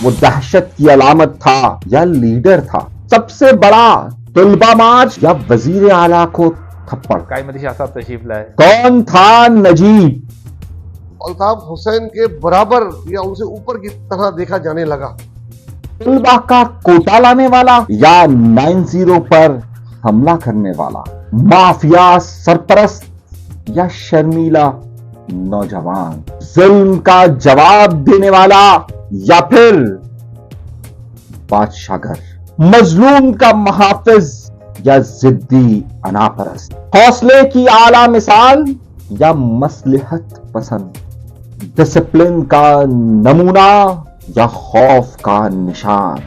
وہ دہشت کی علامت تھا یا لیڈر تھا؟ سب سے بڑا طلبہ مارچ یا وزیر اعلیٰ کو تھپڑ؟ قائم علی شاہ صاحب تشریف لائے. کون تھا نجیب؟ الطاف حسین کے برابر یا ان سے اوپر کی طرح دیکھا جانے لگا. طلبہ کا کوٹا لانے والا یا 90 پر حملہ کرنے والا؟ مافیا سرپرست یا شرمیلا نوجوان؟ ظلم کا جواب دینے والا یا پھر بادشاہ گر؟ مظلوم کا محافظ یا ضدی انا پرست؟ حوصلے کی اعلی مثال یا مصلحت پسند؟ ڈسپلن کا نمونہ یا خوف کا نشان؟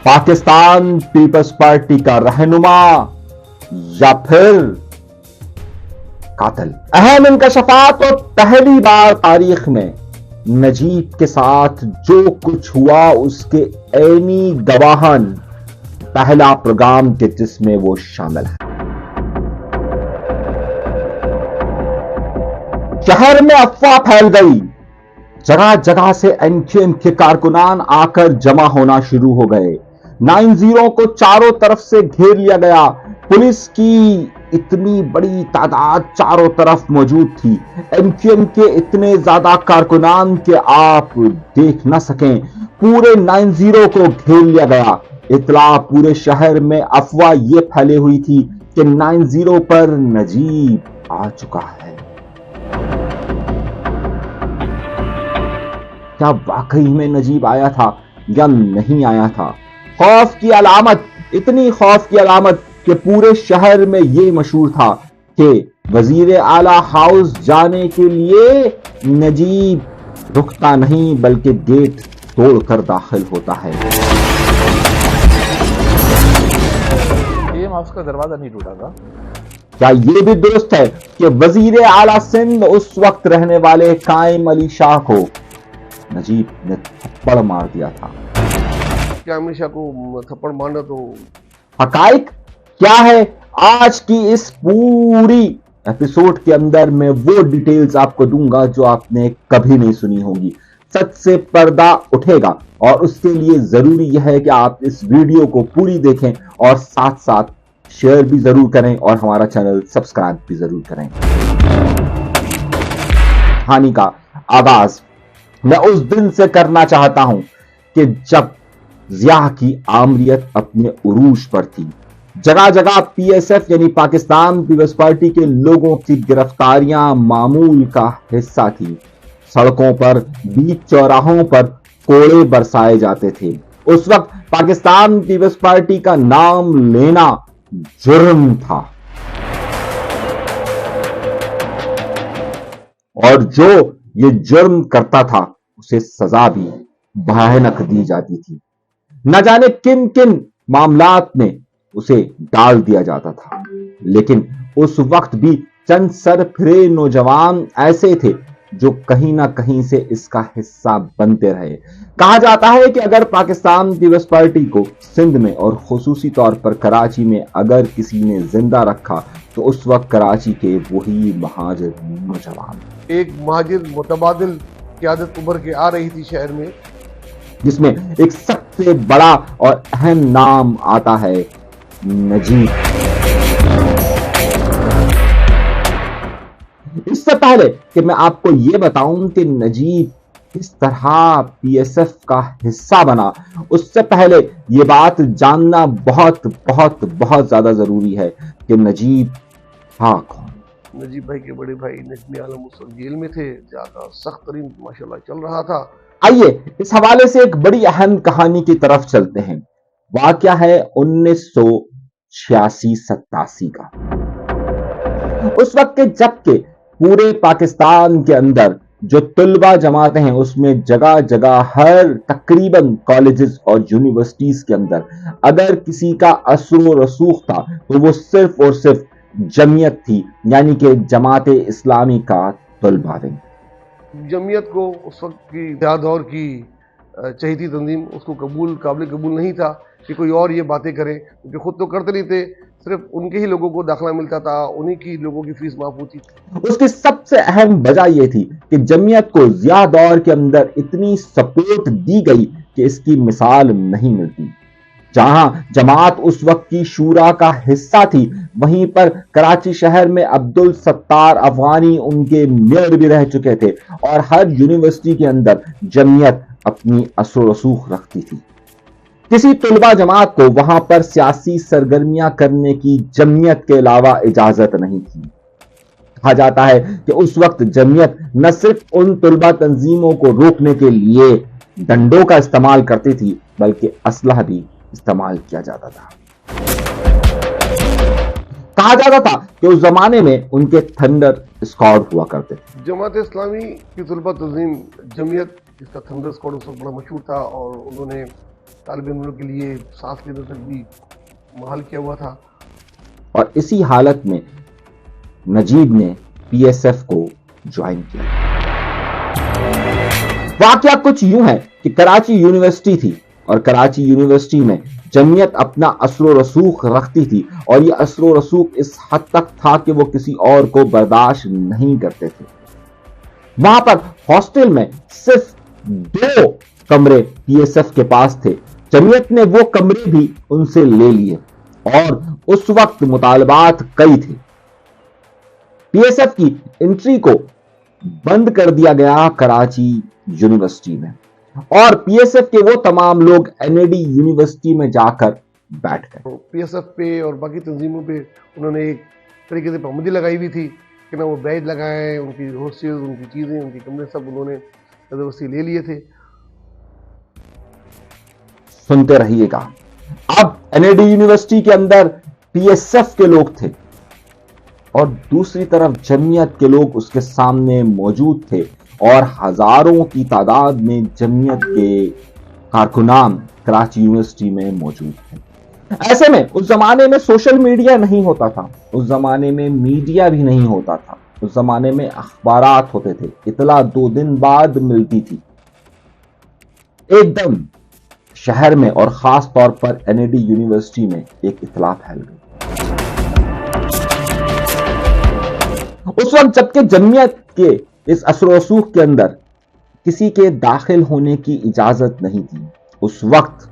پاکستان پیپلز پارٹی کا رہنما یا پھر قاتل؟ اہم انکشافات اور پہلی بار تاریخ میں نجیب کے ساتھ جو کچھ ہوا اس کے عینی گواہان پہلا پروگرام کے جس میں وہ شامل ہے. شہر میں افواہ پھیل گئی. جگہ جگہ سے NQM کے کارکنان آ کر جمع ہونا شروع ہو گئے. 90 کو چاروں طرف سے گھیر لیا گیا. پولیس کی اتنی بڑی تعداد چاروں طرف موجود تھی. NQM کے اتنے زیادہ کارکنان کہ آپ دیکھ نہ سکیں. پورے 90 کو گھیر لیا گیا. اطلاع پورے شہر میں افواہ یہ پھیلی ہوئی تھی کہ 90 پر نجیب آ چکا ہے. کیا واقعی میں نجیب آیا تھا یا نہیں آیا تھا؟ خوف کی علامت، اتنی خوف کی علامت کہ پورے شہر میں یہ مشہور تھا کہ وزیر اعلیٰ ہاؤس جانے کے لیے نجیب رکتا نہیں بلکہ گیٹ توڑ کر داخل ہوتا ہے. اس کا دروازہ نہیں ٹوٹا تھا. کیا یہ بھی درست ہے کہ وزیر اعلیٰ سندھ اس وقت رہنے والے قائم علی شاہ کو نجیب نے تھپڑ مار دیا تھا؟ قائم علی شاہ کو تھپڑ مارنا تو حقائق کیا ہے؟ آج کی اس پوری ایپیسوڈ کے اندر میں وہ ڈیٹیلز آپ کو دوں گا جو آپ نے کبھی نہیں سنی ہوگی. سچ سے پردہ اٹھے گا اور اس کے لیے ضروری یہ ہے کہ آپ اس ویڈیو کو پوری دیکھیں اور ساتھ ساتھ شیئر بھی ضرور کریں اور ہمارا چینل سبسکرائب بھی ضرور کریں. کہانی کا آغاز میں اس دن سے کرنا چاہتا ہوں کہ جب ضیاء کی آمریت اپنے عروج پر تھی. جگہ جگہ PSF یعنی پاکستان پیپلز پارٹی کے لوگوں کی گرفتاریاں معمول کا حصہ تھی. سڑکوں پر، بیچ چوراہوں پر کوڑے برسائے جاتے تھے. اس وقت پاکستان پیپلز پارٹی کا نام لینا جرم تھا اور جو یہ جرم کرتا تھا اسے سزا بھی بھیانک دی جاتی تھی. نہ جانے کن کن معاملات میں اسے ڈال دیا جاتا تھا. لیکن اس وقت بھی چند سرپھرے نوجوان ایسے تھے جو کہیں نہ کہیں سے اس کا حصہ بنتے رہے. کہا جاتا ہے کہ اگر پاکستان پیپلز پارٹی کو سندھ میں اور خصوصی طور پر کراچی میں اگر کسی نے زندہ رکھا تو اس وقت کراچی کے وہی مہاجر نوجوان. ایک مہاجر متبادل قیادت ابھر کے آ رہی تھی شہر میں، جس میں ایک سب سے بڑا اور اہم نام آتا ہے نجیب. اس سے پہلے کہ میں آپ کو یہ بتاؤں کہ نجیب کس طرح PSF کا حصہ بنا، اس سے پہلے یہ بات جاننا بہت بہت بہت زیادہ ضروری ہے کہ نجیب تھا کون. نجیب بھائی کے بڑے بھائی نجمی عالم اس وقت جیل میں تھے، زیادہ سخت ترین ماشاءاللہ چل رہا تھا. آئیے اس حوالے سے ایک بڑی اہم کہانی کی طرف چلتے ہیں. واقعہ ہے 1986-87 کا. اس وقت کے جب کہ پورے پاکستان کے اندر جو طلبہ جماعتیں ہیں اس میں جگہ جگہ ہر تقریباً کالجز اور یونیورسٹیز کے اندر اگر کسی کا اثر و رسوخ تھا تو وہ صرف اور صرف جمعیت تھی، یعنی کہ جماعت اسلامی کا طلبہ ونگ. جمعیت کو اس وقت کی دور کی چہیتی تنظیم اس کو قابل قبول نہیں تھا کہ کوئی اور یہ باتیں کرے، کیونکہ خود تو کرتے نہیں تھے، صرف ان کے ہی لوگوں کو داخلہ ملتا تھا، انہی کی لوگوں کی فیس معاف ہوتی تھی. اس کی سب سے اہم وجہ یہ تھی کہ جمعیت کو ضیاء دور کے اندر اتنی سپورٹ دی گئی کہ اس کی مثال نہیں ملتی۔ جہاں جماعت اس وقت کی شورا کا حصہ تھی، وہیں پر کراچی شہر میں عبدالستار افغانی ان کے میئر بھی رہ چکے تھے، اور ہر یونیورسٹی کے اندر جمعیت اپنی اثر و رسوخ رکھتی تھی۔ کسی طلبہ جماعت کو وہاں پر سیاسی سرگرمیاں کرنے کی جمعیت کے علاوہ اجازت نہیں تھی۔ کہا جاتا ہے کہ اس وقت جمعیت نہ صرف ان طلبہ تنظیموں کو روکنے کے لیے ڈنڈوں کا استعمال کرتی تھی، بلکہ اسلحہ بھی استعمال کیا جاتا تھا۔ کہا جاتا تھا کہ اس زمانے میں ان کے تھنڈر اسکواڈ ہوا کرتے تھے۔ جماعت اسلامی کی طلبہ تنظیم جمعیت، جس کا تھنڈر اسکواڈ اس وقت بڑا مشہور تھا، اور انہوں نے طالب علموں کے لیے سانس لینے تک بھی محال کیا ہوا تھا۔ اور اسی حالت میں نجیب نے پی ایس ایف کو جوائن کیا۔ واقعہ کچھ یوں ہے کہ کراچی یونیورسٹی تھی، اور کراچی یونیورسٹی میں جمعیت اپنا اثر و رسوخ رکھتی تھی، اور یہ اثر و رسوخ اس حد تک تھا کہ وہ کسی اور کو برداشت نہیں کرتے تھے۔ وہاں پر ہاسٹل میں صرف 2 کمرے پی ایس ایف کے پاس تھے۔ جمعیت نے وہ کمرے بھی ان سے لے لیے، اور اس وقت مطالبات کئی تھے۔ پی ایس ایف کی انٹری کو بند کر دیا گیا کراچی یونیورسٹی میں، اور پی ایس ایف کے وہ تمام لوگ این اے ڈی یونیورسٹی میں جا کر بیٹھ گئے۔ پی ایس ایف پہ اور باقی تنظیموں پہ انہوں نے ایک طریقے سے پابندی لگائی ہوئی تھی کہ نہ وہ بیج لگائیں، ان کی ہاسٹلز، ان کی چیزیں، ان کے کمرے سب انہوں نے زبردستی لے لیے تھے۔ سنتے رہیے گا، اب این اے ڈی یونیورسٹی کے اندر پی ایس ایف کے لوگ تھے، اور دوسری طرف جمعیت کے لوگ اس کے سامنے موجود تھے، اور ہزاروں کی تعداد میں جمعیت کے کارکنان کراچی یونیورسٹی میں موجود تھے۔ ایسے میں اس زمانے میں سوشل میڈیا نہیں ہوتا تھا، اس زمانے میں میڈیا بھی نہیں ہوتا تھا، اس زمانے میں اخبارات ہوتے تھے، اطلاع 2 دن بعد ملتی تھی۔ ایک دم شہر میں اور خاص طور پر این اے ڈی یونیورسٹی میں ایک اطلاع پھیل گئی۔ اس وقت جبکہ جمعیت کے اس اثر و رسوخ کے اندر کسی کے داخل ہونے کی اجازت نہیں تھی، اس وقت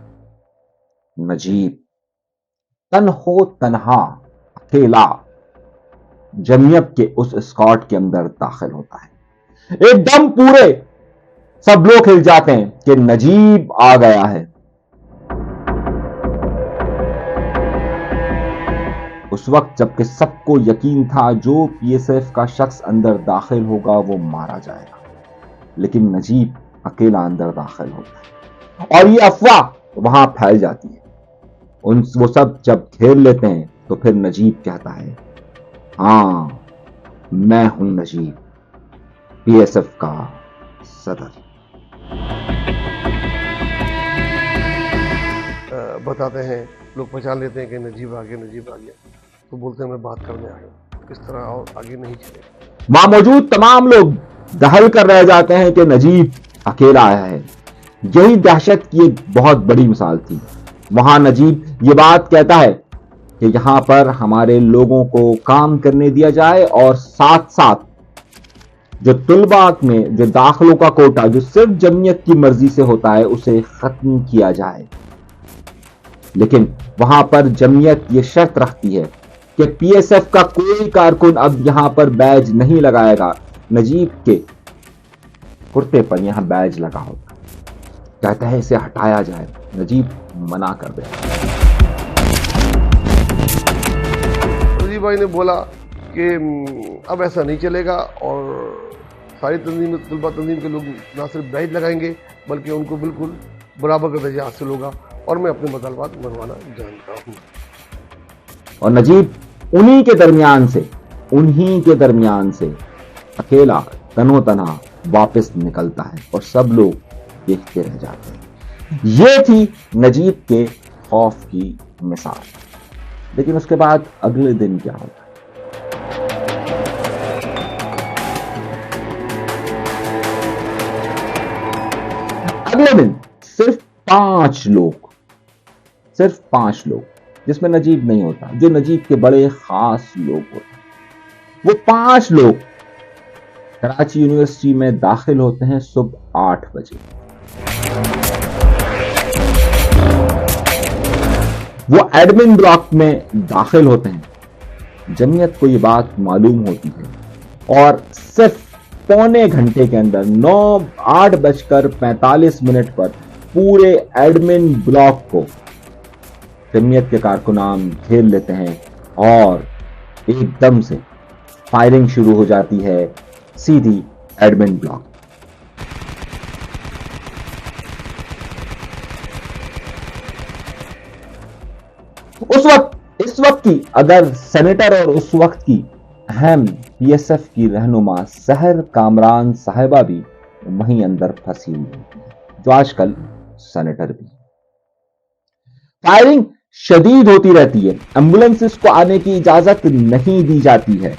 نجیب تنہا اکیلا جمعیت کے اس اسکواڈ کے اندر داخل ہوتا ہے۔ ایک دم پورے سب لوگ ہل جاتے ہیں کہ نجیب آ گیا ہے۔ اس وقت جبکہ سب کو یقین تھا جو پی ایس ایف کا شخص اندر داخل ہوگا وہ مارا جائے گا، لیکن نجیب اکیلا اندر داخل ہوتا ہے، اور یہ افواہ وہاں پھیل جاتی ہے۔ وہ سب جب گھیر لیتے ہیں تو پھر نجیب کہتا ہے، ہاں میں ہوں نجیب، پی ایس ایف کا صدر۔ بتاتے ہیں، لوگ پہچان لیتے ہیں کہ نجیب آ گیا، تو بولتے ہیں میں بات کرنے آیا ہوں، اس طرح اور آگے نہیں چلے۔ وہاں موجود تمام لوگ دہل کر رہ جاتے ہیں کہ نجیب اکیلا آیا ہے۔ یہی دہشت کی ایک بہت بڑی مثال تھی۔ وہاں نجیب یہ بات کہتا ہے کہ یہاں پر ہمارے لوگوں کو کام کرنے دیا جائے، اور ساتھ ساتھ جو طلباء میں جو داخلوں کا کوٹا جو صرف جمعیت کی مرضی سے ہوتا ہے اسے ختم کیا جائے۔ لیکن وہاں پر جمعیت یہ شرط رکھتی ہے کہ پی ایس ایف کا کوئی کارکن اب یہاں پر بیج نہیں لگائے گا۔ نجیب کے کرتے پر یہاں بیج لگا ہوتا، کہتا ہے اسے ہٹایا جائے، نجیب منع کر دے۔ نجیب بھائی نے بولا کہ اب ایسا نہیں چلے گا، اور ساری تنظیم طلبہ تنظیم کے لوگ نہ صرف بیج لگائیں گے بلکہ ان کو بالکل برابر کا درجہ حاصل ہوگا، اور میں اپنے مطالبات منوانا جانتا ہوں۔ اور نجیب انہی کے درمیان سے اکیلا تنہا واپس نکلتا ہے، اور سب لوگ دیکھتے رہ جاتے ہیں۔ یہ تھی نجیب کے خوف کی مثال۔ لیکن اس کے بعد اگلے دن کیا ہوتا ہے؟ اگلے دن صرف 5 لوگ، جس میں نجیب نہیں ہوتا، جو نجیب کے بڑے خاص لوگ ہوتے ہیں، وہ 5 لوگ کراچی یونیورسٹی میں داخل ہوتے ہیں صبح 8 بجے۔ وہ ایڈمن بلاک میں داخل ہوتے ہیں۔ جمعیت کو یہ بات معلوم ہوتی ہے اور صرف پونے گھنٹے کے اندر 8:45 پر پورے ایڈمن بلاک کو جمعیت کے کارکنان گھیر لیتے ہیں اور ایک دم سے فائرنگ شروع ہو جاتی ہے سیدھی ایڈمن بلاک۔ اس وقت کی اگر سینیٹر اور اس وقت کی اہم پی ایس ایف کی رہنما سحر کامران صاحبہ بھی وہیں اندر پھنسی ہوئی ہوتی ہے، جو آج کل سینیٹر بھی۔ فائرنگ شدید ہوتی رہتی ہے، ایمبولینس کو آنے کی اجازت نہیں دی جاتی ہے،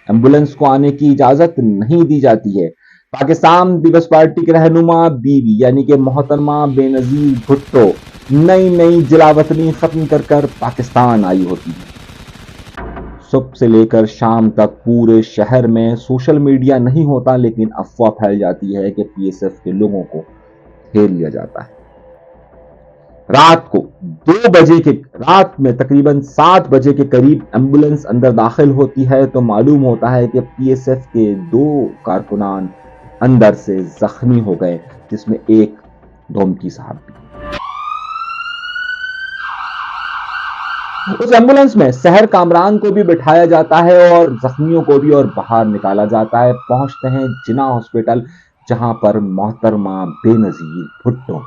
ایمبولینس کو آنے کی اجازت نہیں دی جاتی ہے۔ پاکستان پیپلز پارٹی کے رہنما بیوی یعنی کہ محترمہ بے نظیر بھٹو نئی جلاوطنی ختم کر کر پاکستان آئی ہوتی ہے۔ صبح سے لے کر شام تک پورے شہر میں سوشل میڈیا نہیں ہوتا، لیکن افواہ پھیل جاتی ہے کہ پی ایس ایف کے لوگوں کو گھیر لیا جاتا ہے۔ رات کو 2 بجے کے رات میں تقریباً 7 بجے کے قریب ایمبولینس اندر داخل ہوتی ہے تو معلوم ہوتا ہے کہ پی ایس ایف کے 2 کارکنان اندر سے زخمی ہو گئے، جس میں ایک ڈھومکی صاحب بھی۔ اس ایمبولینس میں سحر کامران کو بھی بٹھایا جاتا ہے اور زخمیوں کو بھی اور باہر نکالا جاتا ہے۔ پہنچتے ہیں جناح ہاسپٹل، جہاں پر محترمہ بے نظیر بھٹو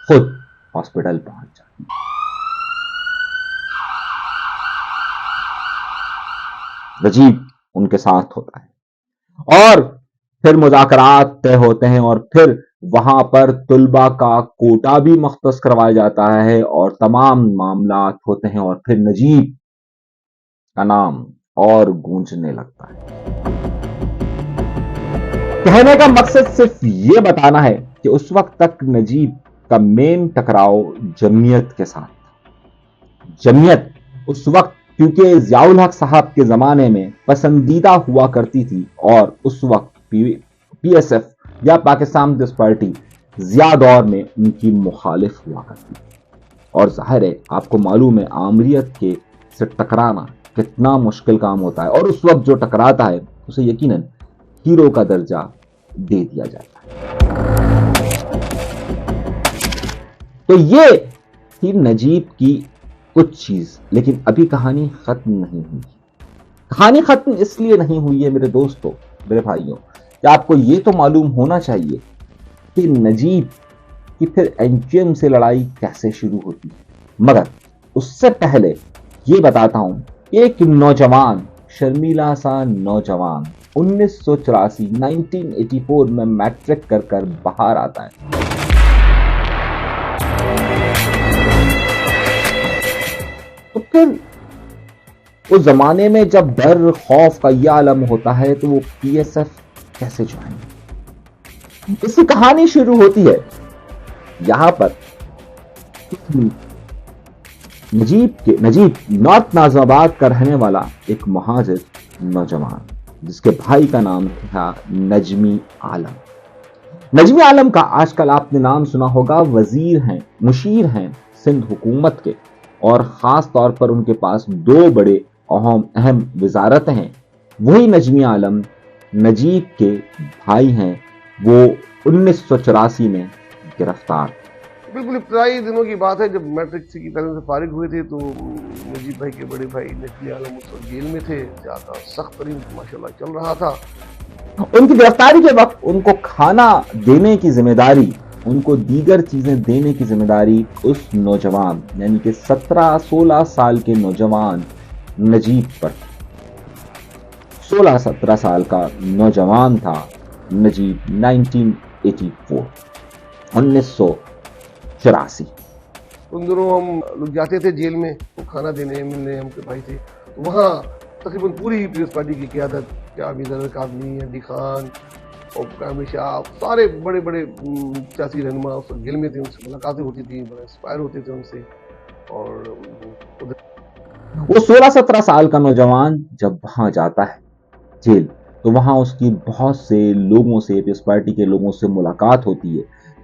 خود ہاسپٹل پہنچ جاتی ہے۔ نجیب ان کے ساتھ ہوتا ہے اور پھر مذاکرات طے ہوتے ہیں اور پھر وہاں پر طلبہ کا کوٹا بھی مختص کروایا جاتا ہے اور تمام معاملات ہوتے ہیں اور پھر نجیب کا نام اور گونجنے لگتا ہے۔ کہنے کا مقصد صرف یہ بتانا ہے کہ اس وقت تک نجیب کا مین ٹکراؤ جمعیت کے ساتھ تھا۔ جمعیت اس وقت کیونکہ ضیاء الحق صاحب کے زمانے میں پسندیدہ ہوا کرتی تھی اور اس وقت پی ایس ایف یا پاکستان پیپلز پارٹی ضیاء دور میں ان کی مخالف ہوا کرتی تھی، اور ظاہر ہے آپ کو معلوم ہے آمریت کے سے ٹکرانا کتنا مشکل کام ہوتا ہے، اور اس وقت جو ٹکراتا ہے اسے یقیناً ہیرو کا درجہ دے دیا جاتا ہے۔ تو یہ تھی نجیب کی کچھ چیز، لیکن ابھی کہانی ختم نہیں ہوئی۔ کہانی ختم اس لیے نہیں ہوئی ہے میرے دوستوں، میرے بھائیوں، کہ آپ کو یہ تو معلوم ہونا چاہیے کہ نجیب کی پھر این جی ایم سے لڑائی کیسے شروع ہوتی ہے۔ مگر اس سے پہلے یہ بتاتا ہوں کہ ایک نوجوان، شرمیلا سا نوجوان 1984 میں میٹرک کر باہر آتا ہے۔ تو پھر اس زمانے میں جب ڈر خوف کا یہ عالم ہوتا ہے تو وہ پی ایس ایف کیسے جوائن؟ اس کی کہانی شروع ہوتی ہے یہاں پر نجیب نارتھ ناظم آباد کا رہنے والا ایک مہاجر نوجوان، جس کے بھائی کا نام تھا نجمی عالم۔ نجمی عالم کا آج کل آپ نے نام سنا ہوگا، وزیر ہیں، مشیر ہیں سندھ حکومت کے، اور خاص طور پر ان کے پاس 2 بڑے اہم وزارتیں ہیں۔ وہی نجمی عالم نجیب کے بھائی ہیں، وہ 1984 میں گرفتار۔ بالکل ابتدائی دنوں کی بات ہے، جب میٹرک کی تعلیم سے فارغ ہوئے تھے تو نجیب بھائی کے بڑے بھائی نجمی عالم اس وقت جیل میں تھے، زیادہ سخت ترین ماشاءاللہ چل رہا تھا۔ ان کی گرفتاری کے وقت ان کو کھانا دینے کی ذمہ داری، ان کو دیگر چیزیں دینے کی ذمہ داری اس نوجوان یعنی کہ 16 سال کے نوجوان نجیب پر۔ 16-17 سال کا نوجوان تھا نجیب، 1984۔ ان دنوں ہم لوگ جاتے تھے جیل میں تو کھانا دینے ملنے، ہم کے بھائی تھے، وہاں تقریباً پوری پیپلز پارٹی کی قیادت، جاوید کاظمی، علی خان اور کامل شاہ، سارے بڑے بڑے سیاسی رہنما اس وقت جیل میں تھے، ان سے ملاقاتیں ہوتی تھیں، بڑے انسپائر ہوتے تھے ان سے۔ اور وہ 16-17 سال کا نوجوان جب وہاں جاتا ہے جیل، تو وہاں اس کی بہت سے لوگوں سے، پیپلز پارٹی کے لوگوں سے ملاقات ہوتی ہے،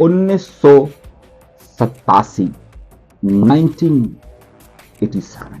1987। 1987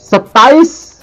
27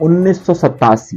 1987।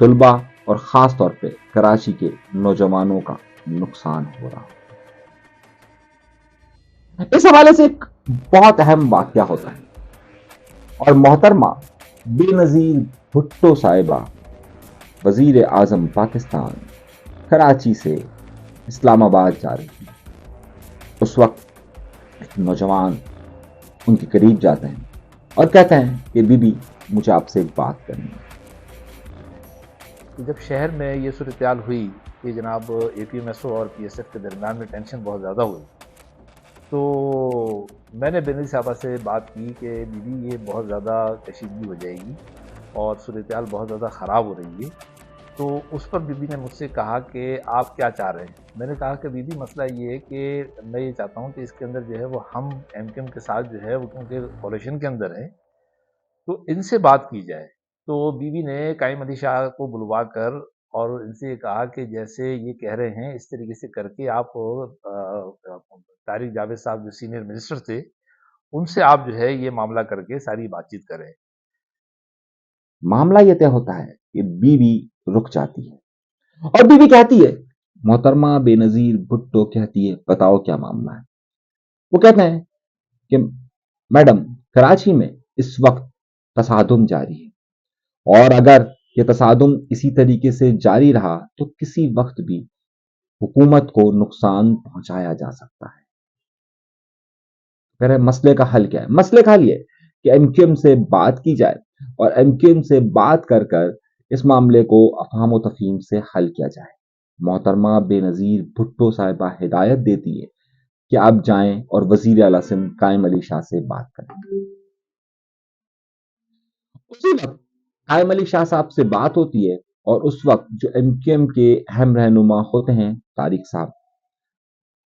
طلبہ اور خاص طور پہ کراچی کے نوجوانوں کا نقصان ہو رہا. اس حوالے سے ایک بہت اہم واقعہ ہوتا ہے اور محترمہ بے نظیر بھٹو صاحبہ وزیر اعظم پاکستان کراچی سے اسلام آباد جا رہی تھی. اس وقت ایک نوجوان ان کے قریب جاتے ہیں اور کہتے ہیں کہ بی بی مجھے آپ سے ایک بات کرنی ہے. جب شہر میں یہ صورتحال ہوئی کہ جناب اے پی ایم ایس او اور پی ایس ایف کے درمیان میں ٹینشن بہت زیادہ ہوئی، تو میں نے بینظیر صاحبہ سے بات کی کہ بی بی یہ بہت زیادہ کشیدگی ہو جائے گی اور صورتحال بہت زیادہ خراب ہو رہی ہے. تو اس پر بی بی نے مجھ سے کہا کہ آپ کیا چاہ رہے ہیں. میں نے کہا کہ بی بی مسئلہ یہ ہے کہ میں یہ چاہتا ہوں کہ اس کے اندر جو ہے وہ ہم ایم کیو ایم کے ساتھ جو ہے وہ کیونکہ کولیشن کے اندر ہے تو ان سے بات کی جائے. تو بی بی نے قائم علی شاہ کو بلوا کر اور ان سے یہ کہا کہ جیسے یہ کہہ رہے ہیں اس طریقے سے کر کے آپ طارق جاوید صاحب جو سینئر منسٹر تھے ان سے آپ جو ہے یہ معاملہ کر کے ساری بات چیت کریں. معاملہ یہ طے ہوتا ہے کہ بی بی رک جاتی ہے اور بی بی کہتی ہے، محترمہ بے نظیر بھٹو کہتی ہے بتاؤ کیا معاملہ ہے. وہ کہتے ہیں کہ میڈم کراچی میں اس وقت تصادم جاری ہے اور اگر یہ تصادم اسی طریقے سے جاری رہا تو کسی وقت بھی حکومت کو نقصان پہنچایا جا سکتا ہے. پھر مسئلے کا حل کیا ہے؟ مسئلے کا حل یہ کہ ایم کیو ایم سے بات کی جائے اور ایم کیو ایم سے بات کر کر اس معاملے کو افہام و تفہیم سے حل کیا جائے. محترمہ بے نظیر بھٹو صاحبہ ہدایت دیتی ہے کہ آپ جائیں اور وزیر اعلیٰ سندھ قائم علی شاہ سے بات کریں. اسی وقت قائم علی شاہ صاحب سے بات ہوتی ہے اور اس وقت جو ایم کیو ایم کے اہم رہنما ہوتے ہیں طارق صاحب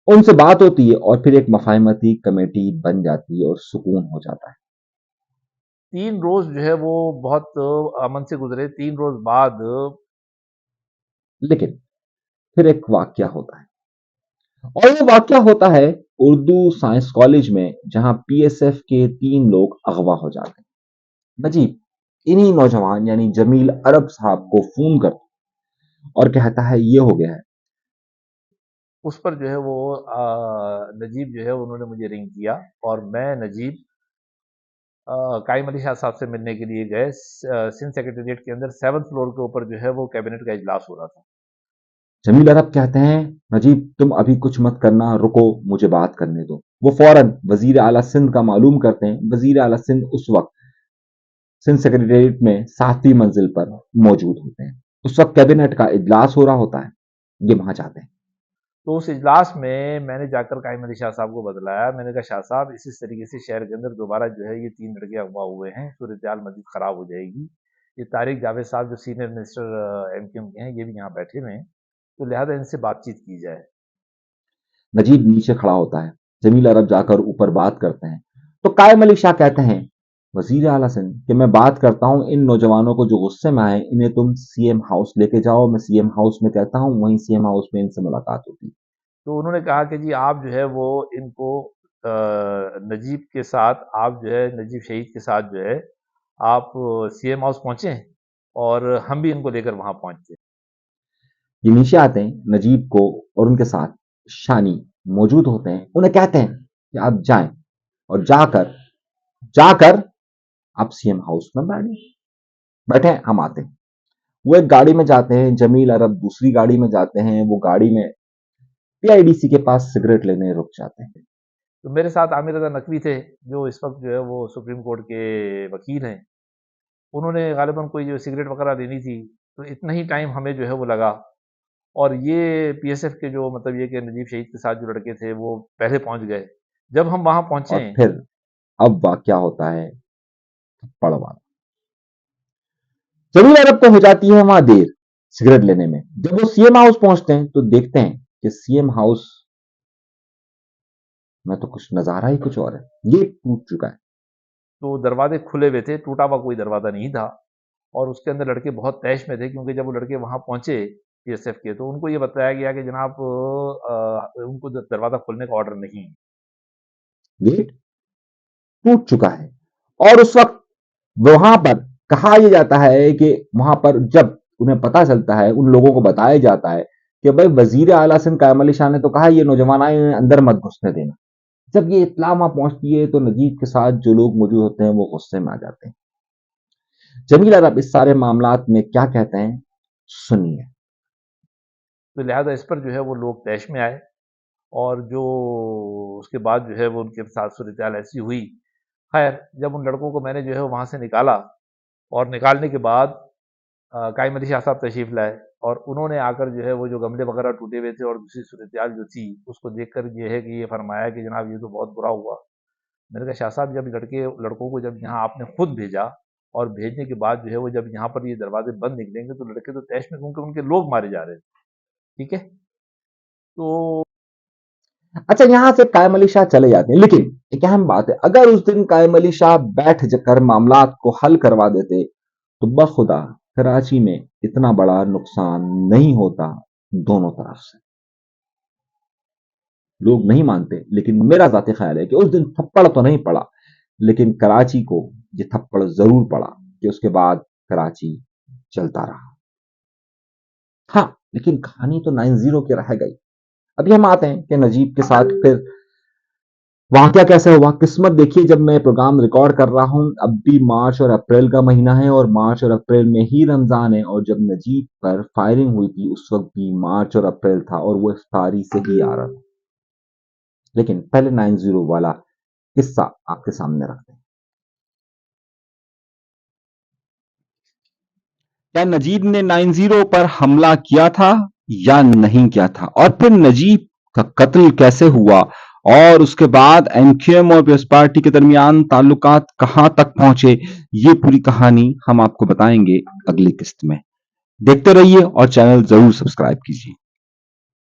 ان سے بات ہوتی ہے اور پھر ایک مفاہمتی کمیٹی بن جاتی ہے اور سکون ہو جاتا ہے. 3 روز جو ہے وہ بہت امن سے گزرے. 3 روز بعد لیکن پھر ایک واقعہ ہوتا ہے اور وہ واقعہ ہوتا ہے اردو سائنس کالج میں جہاں پی ایس ایف کے 3 لوگ اغوا ہو جاتے ہیں. نجیب انہی نوجوان یعنی جمیل عرب صاحب کو فون کرتا اور کہتا ہے یہ ہو گیا ہے. اس پر جو ہے وہ نجیب جو ہے انہوں نے مجھے رنگ کیا اور میں نجیب قائم علی شاہ صاحب سے ملنے کے لیے گئے. سندھ سیکریٹریٹ کے اندر 7th فلور کے اوپر جو ہے وہ کیبنٹ کا اجلاس ہو رہا تھا. جمیل عرب کہتے ہیں نجیب تم ابھی کچھ مت کرنا، رکو مجھے بات کرنے دو. وہ فوراً وزیر اعلیٰ سندھ کا معلوم کرتے ہیں. وزیر اعلیٰ سندھ اس وقت سندھ سیکریٹریٹ میں 7ویں منزل پر موجود ہوتے ہیں. اس وقت کیبنٹ کا اجلاس ہو رہا ہوتا ہے. یہ وہاں جاتے ہیں. تو اس اجلاس میں نے جا کر قائم علی شاہ صاحب کو بتلایا. میں نے کہا شاہ صاحب اس طریقے سے شہر کے اندر دوبارہ جو ہے یہ 3 لڑکے اغوا ہوئے ہیں، صورتحال مزید خراب ہو جائے گی. یہ طارق جاوید صاحب جو سینئر منسٹر ایم کیو ایم کے ہیں یہ بھی یہاں بیٹھے ہوئے ہیں، تو لہٰذا ان سے بات چیت کی جائے. نجیب نیچے کھڑا ہوتا ہے. جمیل عرب جا کر اوپر بات کرتے ہیں تو قائم علی شاہ کہتے ہیں وزیر اعلیٰ سندھ کہ میں بات کرتا ہوں ان نوجوانوں کو جو غصے میں آئے انہیں تم سی ایم ہاؤس لے کے جاؤ. میں سی ایم ہاؤس میں کہتا ہوں وہیں سی ایم ہاؤس میں ان سے ملاقات ہوتی. تو انہوں نے کہا کہ جی آپ جو ہے وہ ان کو نجیب کے ساتھ آپ جو ہے نجیب شہید کے ساتھ جو ہے آپ سی ایم ہاؤس پہنچیں اور ہم بھی ان کو لے کر وہاں پہنچتے. یہ نیچے آتے ہیں. نجیب کو اور ان کے ساتھ شانی موجود ہوتے ہیں. انہیں کہتے ہیں کہ آپ جائیں اور جا کر آپ سی ایم ہاؤس میں بیٹھے ہم آتے ہیں. وہ ایک گاڑی میں جاتے ہیں. جمیل عرب دوسری گاڑی میں جاتے ہیں. وہ گاڑی میں پی آئی ڈی سی کے پاس سگریٹ لینے رک جاتے ہیں. تو میرے ساتھ عامر رضا نقوی تھے جو اس وقت جو ہے وہ سپریم کورٹ کے وکیل ہیں. انہوں نے غالباً کوئی جو سگریٹ وغیرہ لینی تھی تو اتنا ہی ٹائم ہمیں جو ہے وہ لگا اور یہ پی ایس ایف کے جو مطلب یہ کہ نجیب شہید کے ساتھ جو لڑکے تھے وہ پہلے پہنچ گئے. جب ہم وہاں اور پہنچے پھر اب واقعہ ہوتا ہے پڑوا. جمیل عرب کو ہو جاتی ہے وہاں دیر سگریٹ لینے میں. جب وہ سی ایم ہاؤس پہنچتے ہیں تو دیکھتے ہیں کہ سی ایم ہاؤس میں تو کچھ نظارہ ہی کچھ اور ہے. یہ ٹوٹ چکا ہے. تو دروازے کھلے ہوئے تھے، ٹوٹا ہوا کوئی دروازہ نہیں تھا اور اس کے اندر لڑکے بہت تیش میں تھے کیونکہ جب وہ لڑکے وہاں پہنچے پی ایس ایف کے تو ان کو یہ بتایا گیا کہ جناب ان کو دروازہ کھولنے کا آرڈر نہیں ہے. گیٹ ٹوٹ چکا ہے اور اس وقت وہاں پر کہا یہ جاتا ہے کہ وہاں پر جب انہیں پتا چلتا ہے، ان لوگوں کو بتایا جاتا ہے کہ بھائی وزیر اعلیٰ سندھ قائم علی شاہ نے تو کہا یہ نوجوان آئے اندر مت گھسنے دینا۔ جب یہ اطلاع وہاں پہنچتی ہے تو نجیب کے ساتھ جو لوگ موجود ہوتے ہیں وہ غصے میں آ جاتے ہیں۔ جمیل ارب اس سارے معاملات میں کیا کہتے ہیں سنیے۔ تو لہٰذا اس پر جو ہے وہ لوگ طیش میں آئے، اور جو اس کے بعد جو ہے وہ ان کے ساتھ صورتحال ایسی ہوئی۔ خیر جب ان لڑکوں کو میں نے جو ہے وہاں سے نکالا، اور نکالنے کے بعد قائم علی شاہ صاحب تشریف لائے، اور انہوں نے آ کر جو ہے وہ جو گملے وغیرہ ٹوٹے ہوئے تھے اور دوسری صورتحال جو تھی اس کو دیکھ کر یہ ہے کہ یہ فرمایا کہ جناب یہ تو بہت برا ہوا۔ میں نے کہا شاہ صاحب جب لڑکوں کو جب یہاں آپ نے خود بھیجا، اور بھیجنے کے بعد جو ہے وہ جب یہاں پر یہ دروازے بند نکلیں گے تو لڑکے تو طیش میں، کیونکہ ان کے لوگ مارے جا رہے تھے، ٹھیک ہے۔ تو اچھا یہاں سے قائم علی شاہ چلے جاتے ہیں، لیکن ایک اہم بات ہے، اگر اس دن قائم علی شاہ بیٹھ کر معاملات کو حل کروا دیتے تو بخدا کراچی میں اتنا بڑا نقصان نہیں ہوتا دونوں طرف سے۔ لوگ نہیں مانتے، لیکن میرا ذاتی خیال ہے کہ اس دن تھپڑ تو نہیں پڑا، لیکن کراچی کو یہ تھپڑ ضرور پڑا کہ اس کے بعد کراچی چلتا رہا۔ ہاں لیکن کہانی تو 9-0 کی رہ گئی۔ ابھی ہم آتے ہیں کہ نجیب کے ساتھ پھر واقعہ کیسے ہوا۔ قسمت دیکھیے، جب میں پروگرام ریکارڈ کر رہا ہوں اب بھی مارچ اور اپریل کا مہینہ ہے، اور مارچ اور اپریل میں ہی رمضان ہے، اور جب نجیب پر فائرنگ ہوئی تھی اس وقت بھی مارچ اور اپریل تھا، اور وہ افطاری سے ہی آ رہا تھا۔ لیکن پہلے 9-0 والا قصہ آپ کے سامنے رکھتے ہیں۔ کیا نجیب نے 9-0 پر حملہ کیا تھا یا نہیں کیا تھا، اور پھر نجیب کا قتل کیسے ہوا، اور اس کے بعد این کیو ایم اور پیپلز پارٹی کے درمیان تعلقات کہاں تک پہنچے، یہ پوری کہانی ہم آپ کو بتائیں گے اگلی قسط میں۔ دیکھتے رہیے اور چینل ضرور سبسکرائب کیجیے۔